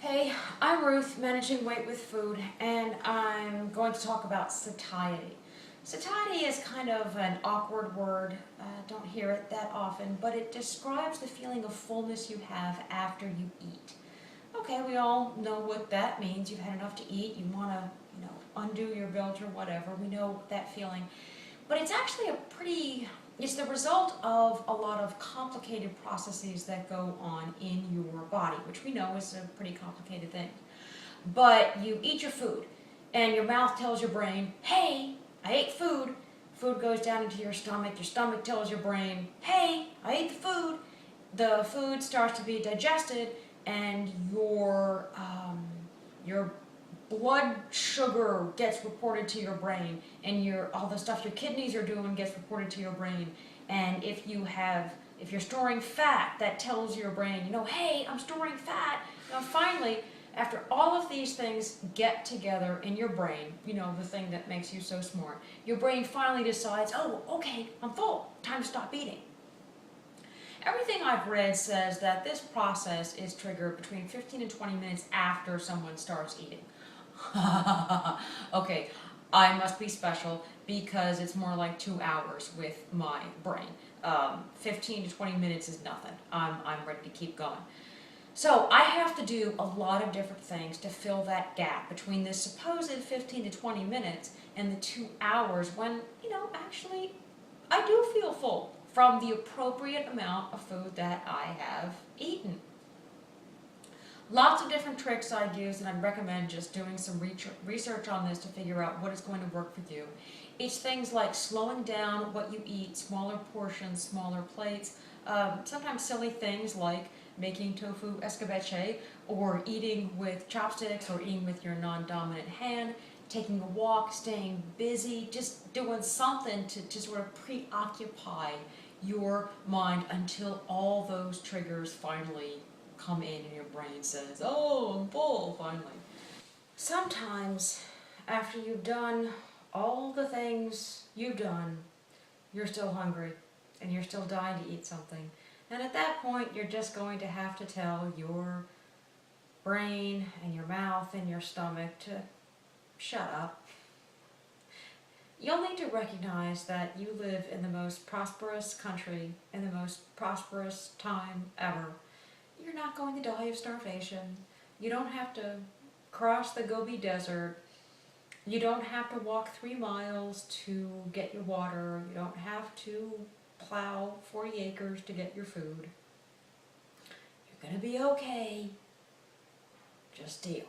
Hey, I'm Ruth, managing weight with food, and I'm going to talk about satiety. Satiety is kind of an awkward word. Don't hear it that often, but it describes the feeling of fullness you have after you eat. Okay, we all know what that means. You've had enough to eat. You want to, undo your bilge or whatever. We know that feeling. But it's actually it's the result of a lot of complicated processes that go on in your body, which we know is a pretty complicated thing. But you eat your food, and your mouth tells your brain, hey, I ate food. Food goes down into your stomach tells your brain, hey, I ate the food. The food starts to be digested, and your blood sugar gets reported to your brain, and all the stuff your kidneys are doing gets reported to your brain. And if you're storing fat, that tells your brain, hey, I'm storing fat. Finally, after all of these things get together in your brain, the thing that makes you so smart, your brain finally decides, oh, okay, I'm full, time to stop eating. Everything I've read says that this process is triggered between 15 and 20 minutes after someone starts eating. Okay, I must be special because it's more like 2 hours with my brain. 15 to 20 minutes is nothing. I'm ready to keep going. So I have to do a lot of different things to fill that gap between this supposed 15 to 20 minutes and the 2 hours when, actually I do feel full from the appropriate amount of food that I have eaten. Lots of different tricks I'd use, and I'd recommend just doing some research on this to figure out what is going to work for you. It's things like slowing down what you eat, smaller portions, smaller plates, sometimes silly things like making tofu escabeche, or eating with chopsticks, or eating with your non-dominant hand, taking a walk, staying busy, just doing something to sort of preoccupy your mind until all those triggers finally come in and your brain says, oh, I'm full, finally. Sometimes, after you've done all the things you've done, you're still hungry and you're still dying to eat something. And at that point, you're just going to have to tell your brain and your mouth and your stomach to shut up. You'll need to recognize that you live in the most prosperous country in the most prosperous time ever. You're not going to die of starvation. You don't have to cross the Gobi Desert. You don't have to walk 3 miles to get your water. You don't have to plow 40 acres to get your food. You're going to be okay. Just deal.